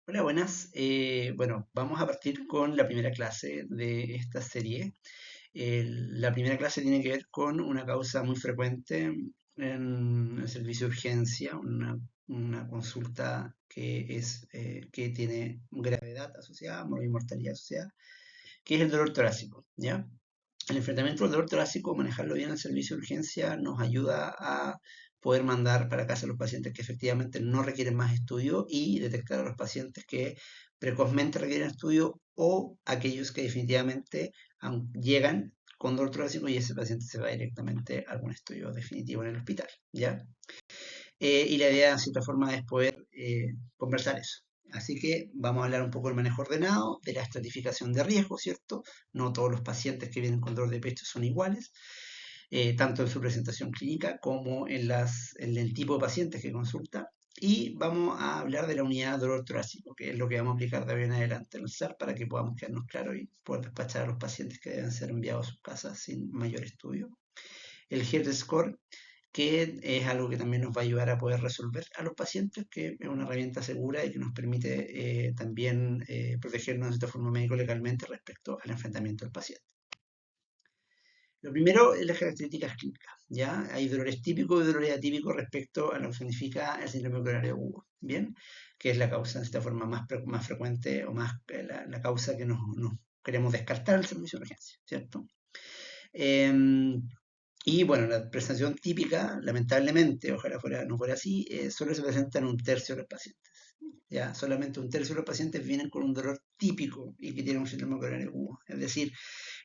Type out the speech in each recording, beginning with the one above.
Hola, buenas. Bueno, vamos a partir con la primera clase de esta serie. La primera clase tiene que ver con una causa muy frecuente en el servicio de urgencia, una consulta que tiene gravedad asociada, mortalidad asociada, que es el dolor torácico, ¿ya? El enfrentamiento del dolor torácico, manejarlo bien en el servicio de urgencia, nos ayuda a poder mandar para casa a los pacientes que efectivamente no requieren más estudio y detectar a los pacientes que precozmente requieren estudio o aquellos que definitivamente llegan con dolor torácico y ese paciente se va directamente a algún estudio definitivo en el hospital, ¿ya? Y la idea, de cierta forma, es poder conversar eso. Así que vamos a hablar un poco del manejo ordenado, de la estratificación de riesgo, ¿cierto? No todos los pacientes que vienen con dolor de pecho son iguales, tanto en su presentación clínica como en el tipo de pacientes que consulta. Y vamos a hablar de la unidad de dolor torácico, que es lo que vamos a aplicar de ahora en adelante en el SAR para que podamos quedarnos claros y poder despachar a los pacientes que deben ser enviados a sus casas sin mayor estudio. El health score, que es algo que también nos va a ayudar a poder resolver a los pacientes, que es una herramienta segura y que nos permite también protegernos de esta forma médico legalmente respecto al enfrentamiento del paciente. Lo primero es las características clínicas, ¿ya? Hay dolores típicos y dolores atípicos respecto a lo que significa el síndrome coronario agudo, ¿bien? Que es la causa, de esta forma, más frecuente o más la causa que nos queremos descartar el servicio de urgencia, ¿cierto? Eh, y bueno, la presentación típica, lamentablemente, ojalá no fuera así, solo se presenta en un tercio de los pacientes. Ya, solamente un tercio de los pacientes vienen con un dolor típico y que tienen un síndrome coronario agudo. Es decir,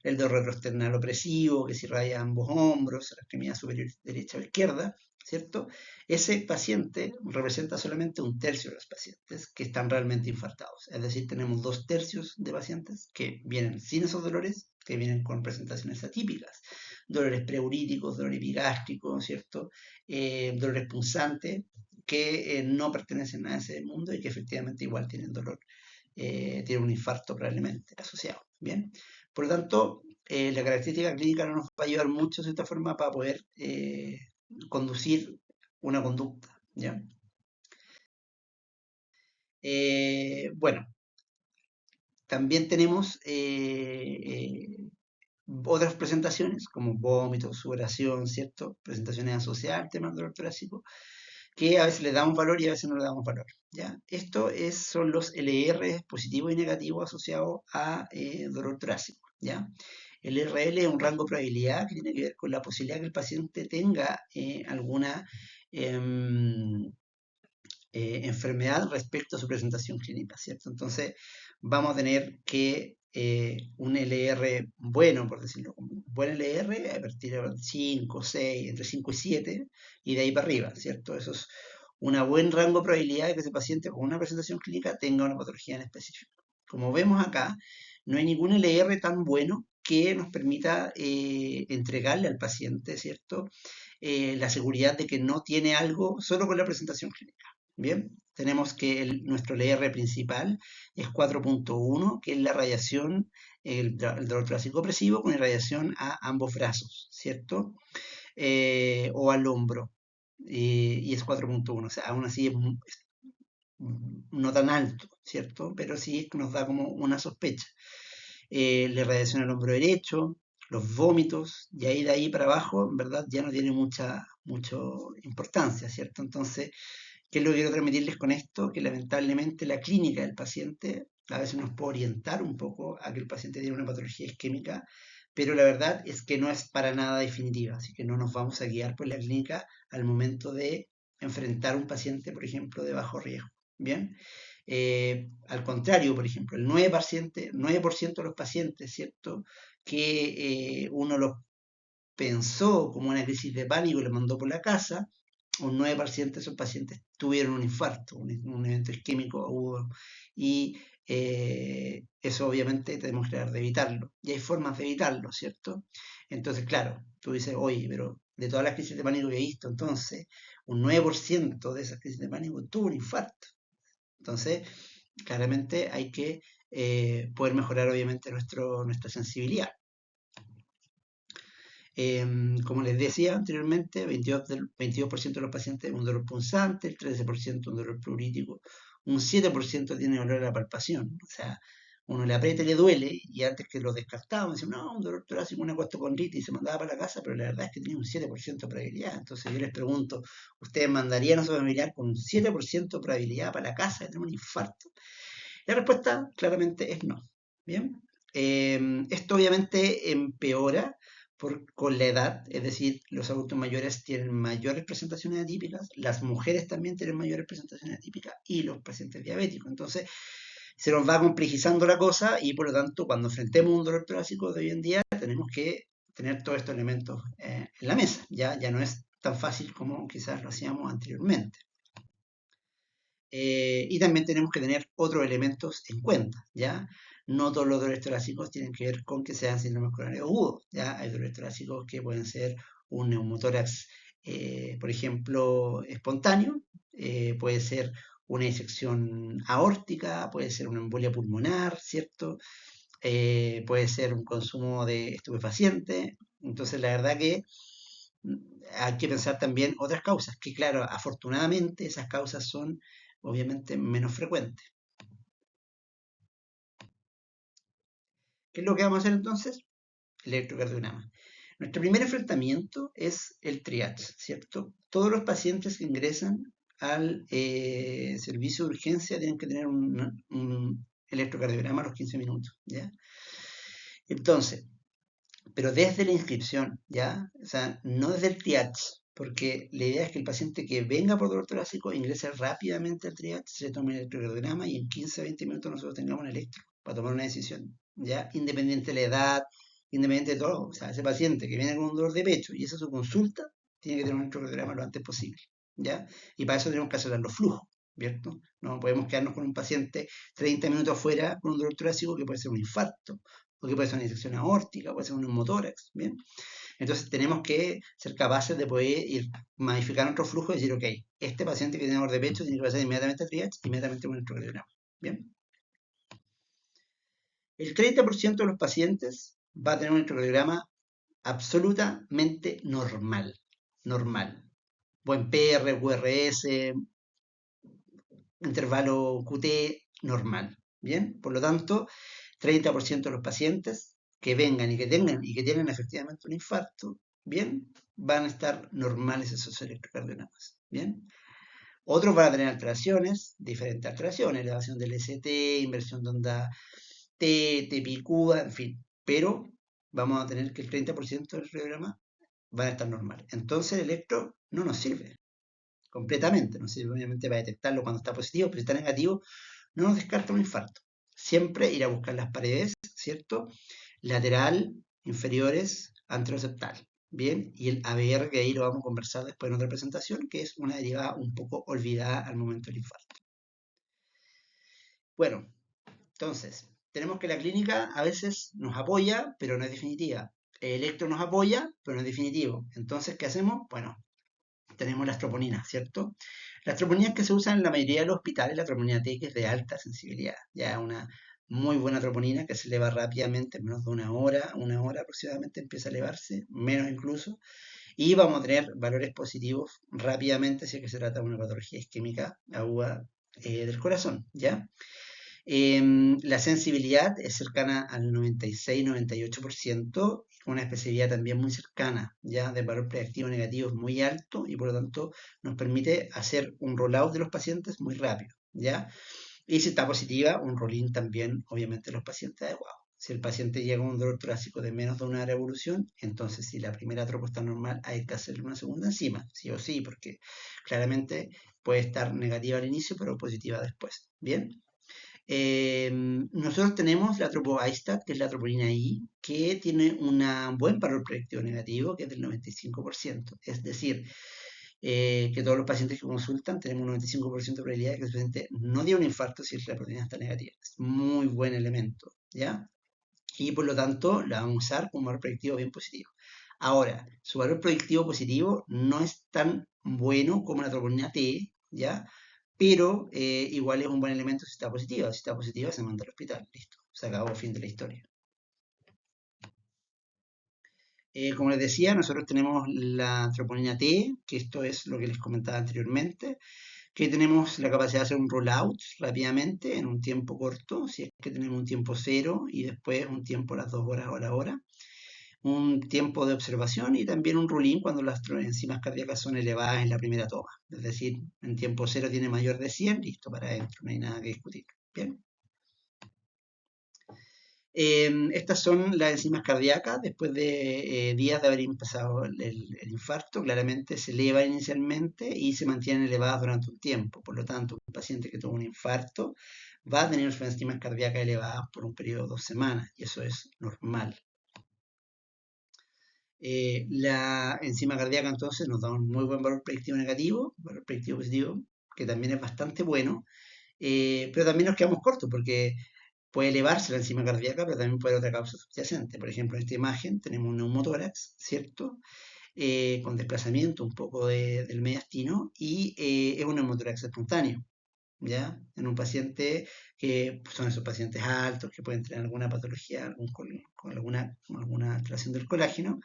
el dolor retroesternal opresivo, que se irradia ambos hombros, la extremidad superior derecha o izquierda, ¿cierto? Ese paciente representa solamente un tercio de los pacientes que están realmente infartados. Es decir, tenemos dos tercios de pacientes que vienen sin esos dolores, que vienen con presentaciones atípicas. Dolores preuríticos, dolor epigástrico, ¿cierto? Dolores punzantes, que no pertenecen a ese mundo y que efectivamente igual tienen dolor, tienen un infarto probablemente asociado. Bien, por lo tanto, la característica clínica no nos va a ayudar mucho de esta forma para poder conducir una conducta. ¿Ya? Bueno, también tenemos otras presentaciones como vómitos, sudoración, ¿cierto? Presentaciones asociadas al tema del dolor torácico, que a veces le damos valor y a veces no le damos valor. ¿Ya? Son los LR positivos y negativos asociados a dolor torácico. ¿Ya? El RL es un rango de probabilidad que tiene que ver con la posibilidad que el paciente tenga alguna em, enfermedad respecto a su presentación clínica, ¿cierto? Entonces, vamos a tener que un LR bueno, por decirlo como un buen LR, a partir de 5, 6, entre 5 y 7, y de ahí para arriba, ¿cierto? Eso es un buen rango de probabilidad de que ese paciente con una presentación clínica tenga una patología en específico. Como vemos acá, no hay ningún LR tan bueno que nos permita entregarle al paciente, ¿cierto? La seguridad de que no tiene algo solo con la presentación clínica. Bien, tenemos que nuestro LR principal es 4.1, que es la radiación, el dolor torácico opresivo con irradiación a ambos brazos, ¿cierto? O al hombro, y es 4.1, o sea, aún así es no tan alto, ¿cierto? Pero sí nos da como una sospecha. La irradiación al hombro derecho, los vómitos, y ahí de ahí para abajo, en verdad, ya no tiene mucha importancia, ¿cierto? Entonces, ¿qué es lo que quiero transmitirles con esto? Que lamentablemente la clínica del paciente a veces nos puede orientar un poco a que el paciente tiene una patología isquémica, pero la verdad es que no es para nada definitiva, así que no nos vamos a guiar por la clínica al momento de enfrentar un paciente, por ejemplo, de bajo riesgo. Bien, al contrario, por ejemplo, el 9% de los pacientes, ¿cierto? Que uno los pensó como una crisis de pánico y los mandó por la casa, un 9% de esos pacientes tuvieron un infarto, un evento isquémico agudo. Y eso obviamente tenemos que tratar de evitarlo. Y hay formas de evitarlo, ¿cierto? Entonces, claro, tú dices, oye, pero de todas las crisis de pánico que he visto, entonces, un 9% de esas crisis de pánico tuvo un infarto. Entonces, claramente hay que poder mejorar obviamente nuestra sensibilidad. Como les decía anteriormente, 22% de los pacientes un dolor punzante, el 13% un dolor plurítico, un 7% tiene dolor a la palpación. O sea, uno le aprieta y le duele, y antes que lo descartaban, decían, no, un dolor torácico, una costocondritis, y se mandaba para la casa, pero la verdad es que tenía un 7% de probabilidad. Entonces yo les pregunto, ¿ustedes mandarían a su familiar con un 7% de probabilidad para la casa de tener un infarto? La respuesta claramente es no. Bien. Esto obviamente empeora con la edad, es decir, los adultos mayores tienen mayores presentaciones atípicas, las mujeres también tienen mayores presentaciones atípicas y los pacientes diabéticos. Entonces, se nos va complejizando la cosa y por lo tanto, cuando enfrentemos un dolor torácico de hoy en día, tenemos que tener todos estos elementos en la mesa. Ya no es tan fácil como quizás lo hacíamos anteriormente. Y también tenemos que tener otros elementos en cuenta, ¿ya? No todos los dolores torácicos tienen que ver con que sean síndromes coronarios agudos, ¿ya? Hay dolores torácicos que pueden ser un neumotórax, por ejemplo, espontáneo, puede ser una disección aórtica, puede ser una embolia pulmonar, ¿cierto? Puede ser un consumo de estupefacientes. Entonces, la verdad que mm, hay que pensar también otras causas, que claro, afortunadamente esas causas son obviamente menos frecuentes. ¿Qué es lo que vamos a hacer entonces? Electrocardiograma. Nuestro primer enfrentamiento es el triage, ¿cierto? Todos los pacientes que ingresan al servicio de urgencia tienen que tener un electrocardiograma a los 15 minutos, ¿ya? Entonces, pero desde la inscripción, ¿ya? O sea, no desde el triage, porque la idea es que el paciente que venga por dolor torácico ingrese rápidamente al triage, se tome el electrocardiograma y en 15 a 20 minutos nosotros tengamos un electro para tomar una decisión, ¿ya? Independiente de la edad, independiente de todo. O sea, ese paciente que viene con un dolor de pecho y esa es su consulta, tiene que tener un electrocardiograma lo antes posible, ¿ya? Y para eso tenemos que acelerar los flujos, ¿cierto? No podemos quedarnos con un paciente 30 minutos afuera con un dolor torácico que puede ser un infarto, porque puede ser una disección aórtica, puede ser un neumotórax, ¿bien? Entonces tenemos que ser capaces de poder ir modificar nuestro flujo y decir, ok, este paciente que tiene dolor de pecho tiene que pasar inmediatamente a triage, inmediatamente con el electrocardiograma, ¿bien? El 30% de los pacientes va a tener un electrocardiograma absolutamente normal. Buen PR, QRS, intervalo QT normal, ¿bien? Por lo tanto, 30% de los pacientes que vengan y que tienen efectivamente un infarto, bien, van a estar normales esos electrocardiogramas, bien. Otros van a tener alteraciones, diferentes alteraciones, elevación del ST, inversión de onda T, picuda, en fin, pero vamos a tener que el 30% del electrocardiograma van a estar normales. Entonces el electro no nos sirve completamente, nos sirve obviamente para detectarlo cuando está positivo, pero si está negativo, no nos descarta un infarto. Siempre ir a buscar las paredes, ¿cierto? Lateral, inferiores, anteroseptal. Bien, y el ABR, que ahí lo vamos a conversar después en otra presentación, que es una derivada un poco olvidada al momento del infarto. Bueno, entonces, tenemos que la clínica a veces nos apoya, pero no es definitiva. El electro nos apoya, pero no es definitivo. Entonces, ¿qué hacemos? Bueno, tenemos las troponinas, ¿cierto? Las troponinas que se usan en la mayoría de los hospitales, la troponina T, que es de alta sensibilidad, ya una muy buena troponina que se eleva rápidamente, en menos de una hora aproximadamente empieza a elevarse, menos incluso, y vamos a tener valores positivos rápidamente si es que se trata de una patología isquémica aguda del corazón, ¿ya? La sensibilidad es cercana al 96-98%, con una especificidad también muy cercana, ya de valor predictivo negativo es muy alto y por lo tanto nos permite hacer un rollout de los pacientes muy rápido, ¿ya? Y si está positiva, un roll-in también, obviamente, de los pacientes adecuados. Si el paciente llega con un dolor torácico de menos de una hora de evolución, entonces si la primera tropo está normal, hay que hacerle una segunda enzima, sí o sí, porque claramente puede estar negativa al inicio, pero positiva después. ¿Bien? Nosotros tenemos la tropo-ISTAT, que es la troponina I, que tiene un buen valor predictivo negativo, que es del 95%. Es decir, que todos los pacientes que consultan tenemos un 95% de probabilidad de que el paciente no dio un infarto si la proteína está negativa. Es muy buen elemento, ¿ya? Y por lo tanto la vamos a usar con un valor predictivo bien positivo. Ahora, su valor predictivo positivo no es tan bueno como la troponina T, ¿ya? Pero igual es un buen elemento si está positiva. Si está positiva, se manda al hospital. Listo. Se acabó, fin de la historia. Como les decía, nosotros tenemos la troponina T, que esto es lo que les comentaba anteriormente, que tenemos la capacidad de hacer un rollout rápidamente en un tiempo corto, si es que tenemos un tiempo cero y después un tiempo a las 2 horas o a la hora, un tiempo de observación y también un rule-in cuando las enzimas cardíacas son elevadas en la primera toma. Es decir, en tiempo cero tiene mayor de 100, listo, para adentro, no hay nada que discutir. Bien. Estas son las enzimas cardíacas después de días de haber empezado el infarto. Claramente se eleva inicialmente y se mantienen elevadas durante un tiempo. Por lo tanto, un paciente que tuvo un infarto va a tener sus enzimas cardíacas elevadas por un periodo de 2 semanas y eso es normal. La enzima cardíaca entonces nos da un muy buen valor predictivo negativo, valor predictivo positivo, que también es bastante bueno, pero también nos quedamos cortos porque puede elevarse la enzima cardíaca, pero también puede haber otra causa subyacente. Por ejemplo, en esta imagen tenemos un neumotórax, ¿cierto? Con desplazamiento un poco del mediastino y es un neumotórax espontáneo, ¿ya? En un paciente que son esos pacientes altos que pueden tener alguna patología con alguna alteración del colágeno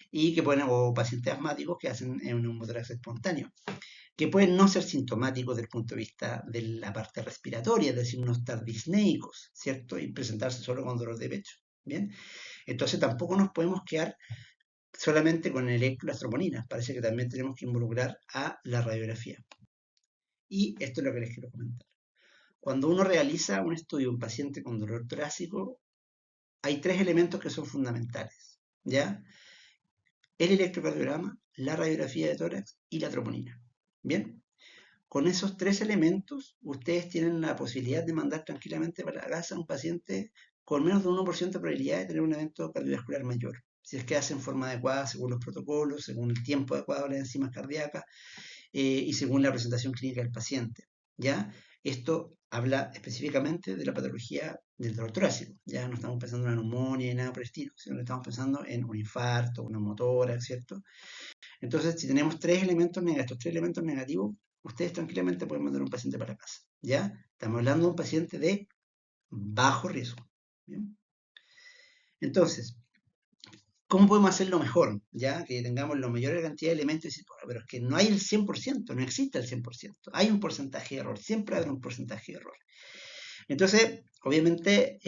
y que pueden, o pacientes asmáticos que hacen un neumotórax espontáneo, que pueden no ser sintomáticos desde el punto de vista de la parte respiratoria, es decir, no estar disneicos, ¿cierto? Y presentarse solo con dolor de pecho, ¿bien? Entonces tampoco nos podemos quedar solamente con el electrotroponina, parece que también tenemos que involucrar a la radiografía. Y esto es lo que les quiero comentar. Cuando uno realiza un estudio en un paciente con dolor torácico, hay 3 elementos que son fundamentales, ¿ya? El electrocardiograma, la radiografía de tórax y la troponina. Bien, con esos 3 elementos, ustedes tienen la posibilidad de mandar tranquilamente para la casa a un paciente con menos de 1% de probabilidad de tener un evento cardiovascular mayor. Si es que hace en forma adecuada, según los protocolos, según el tiempo adecuado de las enzimas cardíacas y según la presentación clínica del paciente. ¿Ya? Esto habla específicamente de la patología del dolor torácico. Ya no estamos pensando en una neumonía ni nada por el estilo, sino que estamos pensando en un infarto, una motora, ¿cierto? Entonces, si tenemos estos 3 elementos negativos, ustedes tranquilamente pueden mandar a un paciente para casa. ¿Ya? Estamos hablando de un paciente de bajo riesgo. ¿Bien? Entonces, ¿cómo podemos hacerlo mejor? Ya que tengamos la mayor cantidad de elementos y decir, bueno, pero es que no hay el 100%, no existe el 100%, hay un porcentaje de error, siempre habrá un porcentaje de error. Entonces, obviamente,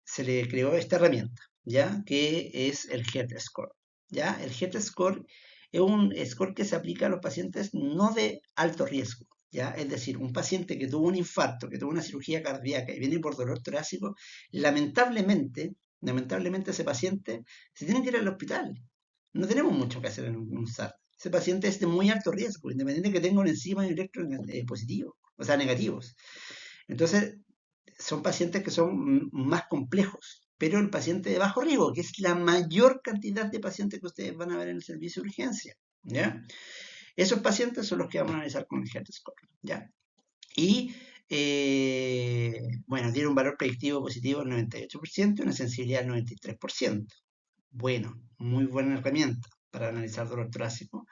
se le creó esta herramienta, ¿ya? Que es el HEAD Score, ¿ya? El HEAD Score es un score que se aplica a los pacientes no de alto riesgo, ¿ya? Es decir, un paciente que tuvo un infarto, que tuvo una cirugía cardíaca y viene por dolor torácico, lamentablemente ese paciente se tiene que ir al hospital. No tenemos mucho que hacer en un SAT. Ese paciente es de muy alto riesgo, independiente que tenga una enzima y un electro positivo, o sea, negativos. Entonces, son pacientes que son más complejos, pero el paciente de bajo riesgo, que es la mayor cantidad de pacientes que ustedes van a ver en el servicio de urgencia, ¿ya? Esos pacientes son los que vamos a analizar con el HEAD Score, ¿ya? Y, bueno, tiene un valor predictivo positivo del 98% y una sensibilidad del 93%. Bueno, muy buena herramienta para analizar dolor torácico.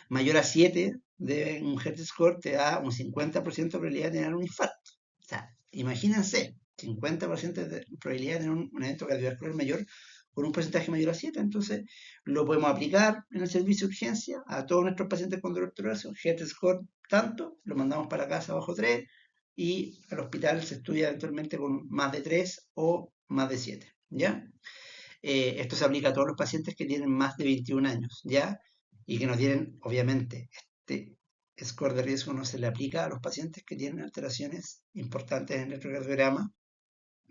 Mayor a 7 de un HEAD Score te da un 50% de probabilidad de tener un infarto. O sea, imagínense, 50% de probabilidad de tener un evento cardiovascular mayor con un porcentaje mayor a 7. Entonces, lo podemos aplicar en el servicio de urgencia a todos nuestros pacientes con dolor torácico. HEAD Score tanto, lo mandamos para casa bajo 3 y al hospital se estudia eventualmente con más de 3 o más de 7. ¿Ya? Esto se aplica a todos los pacientes que tienen más de 21 años, ¿ya? Y que no tienen, obviamente, este score de riesgo no se le aplica a los pacientes que tienen alteraciones importantes en el electrocardiograma,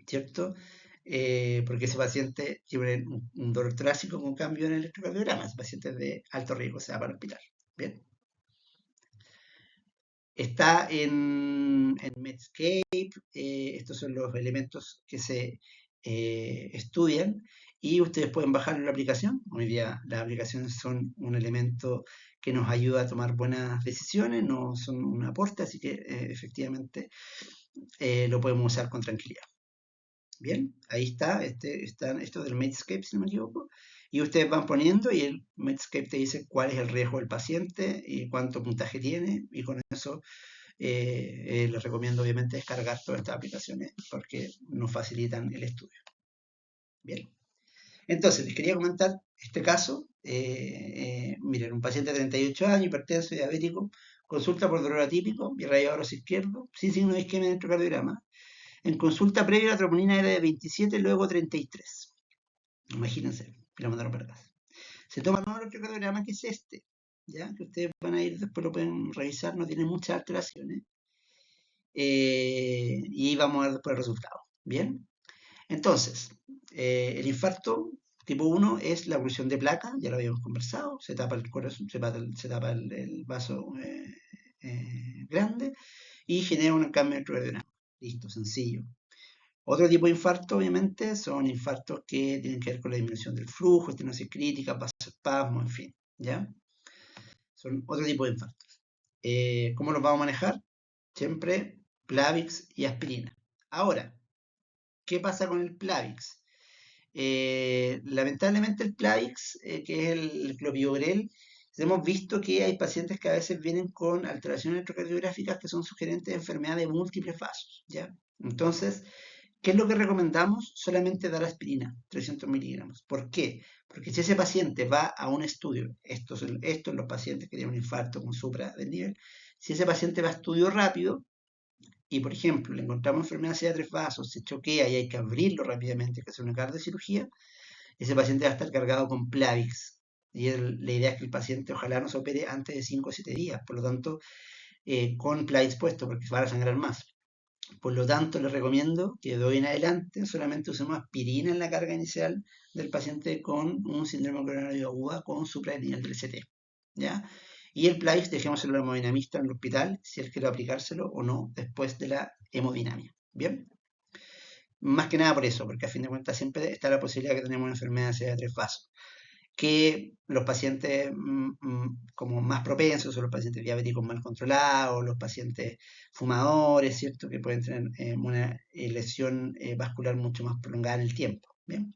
¿cierto? Porque ese paciente tiene un dolor torácico con cambio en el electrocardiograma, ese paciente es de alto riesgo, se va para el hospital. Bien. Está en Medscape, estos son los elementos que se estudian y ustedes pueden bajar la aplicación. Hoy día las aplicaciones son un elemento que nos ayuda a tomar buenas decisiones, no son un aporte, así que efectivamente lo podemos usar con tranquilidad. Bien, ahí está, esto del Medscape, si no me equivoco, y ustedes van poniendo y el Medscape te dice cuál es el riesgo del paciente y cuánto puntaje tiene, y con eso les recomiendo obviamente descargar todas estas aplicaciones porque nos facilitan el estudio. Bien. Entonces, les quería comentar este caso. Miren, un paciente de 38 años, hipertenso, diabético, consulta por dolor atípico, irradiador izquierdo, sin signo de isquemia en electrocardiograma. En consulta previa la troponina era de 27, luego 33. Imagínense, que la mandaron para casa. Se toma el nuevo electrocardiograma, que es este, ya que ustedes van a ir, después lo pueden revisar, no tiene muchas alteraciones. Y vamos a ver después el resultado. Bien, entonces, el infarto tipo 1 es la oclusión de placa, ya lo habíamos conversado, se tapa el corazón, se tapa el vaso grande y genera un cambio electrocardiograma. Listo, sencillo. Otro tipo de infarto, obviamente, son infartos que tienen que ver con la disminución del flujo, estenosis crítica, vasoespasmo, en fin, ¿ya? Son otro tipo de infartos. ¿Cómo los vamos a manejar? Siempre Plavix y aspirina. Ahora, ¿qué pasa con el Plavix? Lamentablemente el Plavix, que es el clopidogrel, hemos visto que hay pacientes que a veces vienen con alteraciones electrocardiográficas que son sugerentes de enfermedad de múltiples vasos, ¿ya? Entonces, ¿qué es lo que recomendamos? Solamente dar aspirina, 300 miligramos. ¿Por qué? Porque si ese paciente va a un estudio, estos los pacientes que tienen un infarto con supra del nivel, si ese paciente va a estudio rápido, y, por ejemplo, le encontramos enfermedad de tres vasos, se choquea y hay que abrirlo rápidamente, hay que hacer una cardiocirugía, ese paciente va a estar cargado con Plavix. Y la idea es que el paciente ojalá no se opere antes de 5 o 7 días, por lo tanto, con Plavix puesto, porque va a sangrar más. Por lo tanto, les recomiendo que de hoy en adelante solamente usemos aspirina en la carga inicial del paciente con un síndrome coronario aguda con suprarrenal del ST. ¿Ya? Y el Plavix dejémoselo al hemodinamista en el hospital si él quiere aplicárselo o no después de la hemodinamia. ¿Bien? Más que nada por eso, porque a fin de cuentas siempre está la posibilidad de que tenemos una enfermedad de tres vasos. Que los pacientes como más propensos son los pacientes diabéticos mal controlados, los pacientes fumadores, ¿cierto? Que pueden tener una lesión vascular mucho más prolongada en el tiempo. ¿Bien?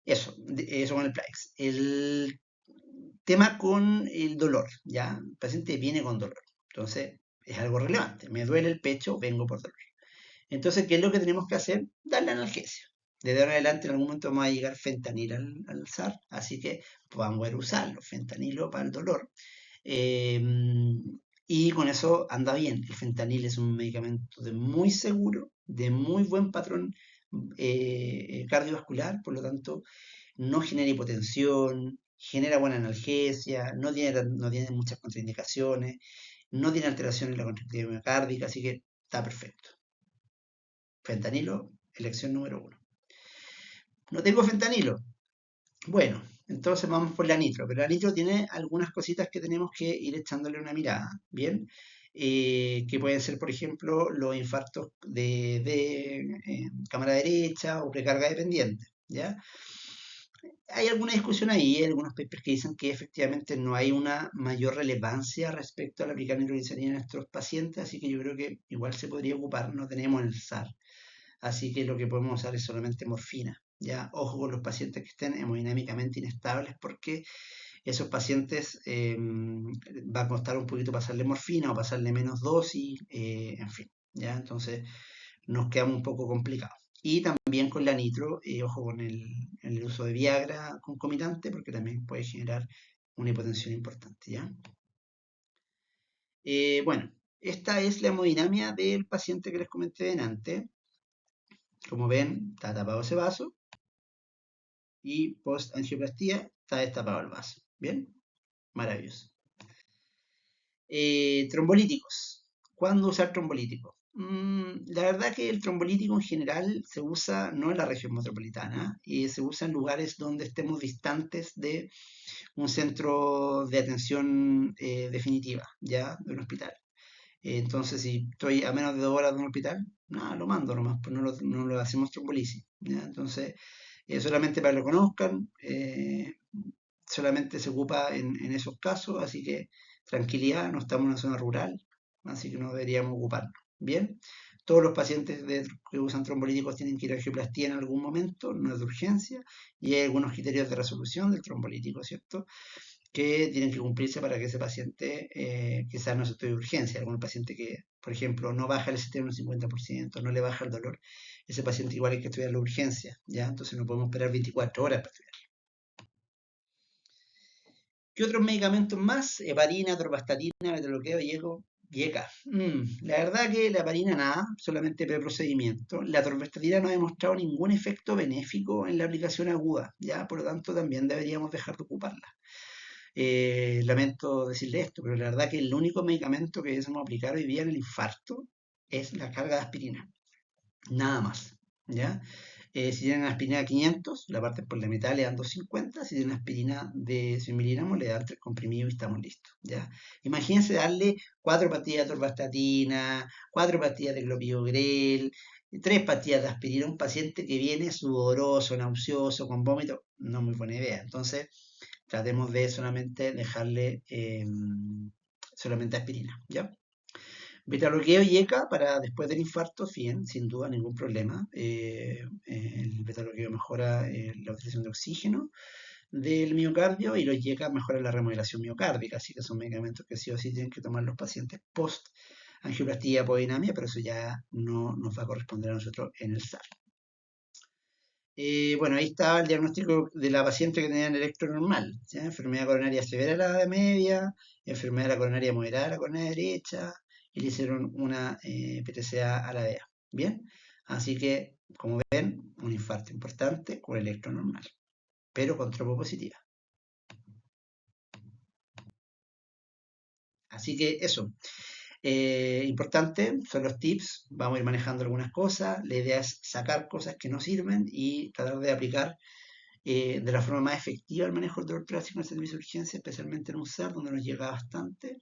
Eso con el Plavix. El tema con el dolor, ¿ya? El paciente viene con dolor. Entonces, es algo relevante. Me duele el pecho, vengo por dolor. Entonces, ¿qué es lo que tenemos que hacer? Darle analgesia. Desde ahora en adelante, en algún momento vamos a llegar fentanilo al SAR, así que vamos a poder usarlo, fentanilo para el dolor. Eh, y con eso anda bien. El fentanil es un medicamento de muy seguro, de muy buen patrón cardiovascular, por lo tanto, no genera hipotensión, genera buena analgesia, no tiene muchas contraindicaciones, no tiene alteración en la contractilidad miocárdica, así que está perfecto. Fentanilo, elección número 1. No tengo fentanilo. Bueno, entonces vamos por la nitro, pero la nitro tiene algunas cositas que tenemos que ir echándole una mirada, ¿bien? Que pueden ser, por ejemplo, los infartos de cámara derecha o precarga dependiente, ¿ya? Hay alguna discusión ahí, hay algunos papers que dicen que efectivamente no hay una mayor relevancia respecto a la aplicar nitroglicerina en nuestros pacientes, así que yo creo que igual se podría ocupar, no tenemos el SAR. Así que lo que podemos usar es solamente morfina. Ya, ojo con los pacientes que estén hemodinámicamente inestables porque esos pacientes va a costar un poquito pasarle morfina o pasarle menos dosis, en fin, ya, entonces nos quedamos un poco complicados. Y también con la nitro, ojo con el uso de Viagra concomitante porque también puede generar una hipotensión importante, ¿ya? Bueno, esta es la hemodinamia del paciente que les comenté antes. Como ven, está tapado ese vaso y post angioplastía está destapado el vaso. ¿Bien? Maravilloso. Trombolíticos. ¿Cuándo usar trombolíticos? La verdad que el trombolítico en general se usa no en la región metropolitana y se usa en lugares donde estemos distantes de un centro de atención definitiva, ya, de un hospital. Entonces, si estoy a menos de 2 horas de un hospital, nada, lo mando nomás, pues no lo hacemos trombolisis. ¿Ya? Entonces, solamente para que lo conozcan, solamente se ocupa en esos casos, así que tranquilidad, no estamos en una zona rural, así que no deberíamos ocuparnos. Bien, todos los pacientes que usan trombolíticos tienen que ir a angioplastía en algún momento, no es de urgencia, y hay algunos criterios de resolución del trombolítico, ¿cierto? que tienen que cumplirse para que ese paciente quizás no se estudie de urgencia. Algún paciente que, por ejemplo, no baja el ST en un 50%, no le baja el dolor, ese paciente igual hay que estudiar la urgencia, ¿ya? Entonces no podemos esperar 24 horas para estudiar. ¿Qué otros medicamentos más? Heparina, atorvastatina, metroloqueo, yeca. La verdad que la heparina nada, solamente preprocedimiento. La atorvastatina no ha demostrado ningún efecto benéfico en la aplicación aguda, ¿ya? Por lo tanto, también deberíamos dejar de ocuparla. Lamento decirle esto, pero la verdad que el único medicamento que debemos aplicar hoy día en el infarto es la carga de aspirina, nada más, ¿ya? Si tienen aspirina 500, la parte por la mitad le dan 250. Si tienen aspirina de 100 miligramos, le dan 3 comprimidos y estamos listos, ¿ya? Imagínense darle 4 pastillas de atorvastatina, 4 pastillas de clopidogrel, 3 pastillas de aspirina a un paciente que viene sudoroso, nauseoso, con vómito. No es muy buena idea. Entonces, tratemos de solamente dejarle solamente aspirina, ¿ya? Beta-bloqueo y ECA para después del infarto, bien, sin duda, ningún problema. El beta-bloqueo mejora la utilización de oxígeno del miocardio y los YECA mejoran la remodelación miocárdica, así que son medicamentos que sí o sí tienen que tomar los pacientes post angioplastía, apodinamia, pero eso ya no nos va a corresponder a nosotros en el SAR. Bueno, ahí estaba el diagnóstico de la paciente que tenía el electro normal, ¿sí? Enfermedad coronaria severa a la edad media, enfermedad de la coronaria moderada a la coronaria derecha, y le hicieron una PTCA a la DEA. Bien, así que, como ven, un infarto importante con electro normal, pero con tropo positiva. Así que eso, importante, son los tips, vamos a ir manejando algunas cosas, la idea es sacar cosas que no sirven y tratar de aplicar de la forma más efectiva el manejo del dolor clásico en el servicio de urgencia, especialmente en un SAR donde nos llega bastante,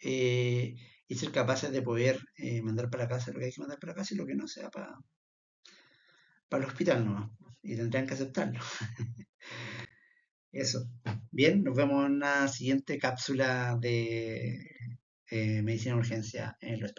eh, y ser capaces de poder mandar para casa lo que hay que mandar para casa y lo que no sea para el hospital nomás, y tendrán que aceptarlo. Eso. Bien, nos vemos en una siguiente cápsula de medicina de urgencia en los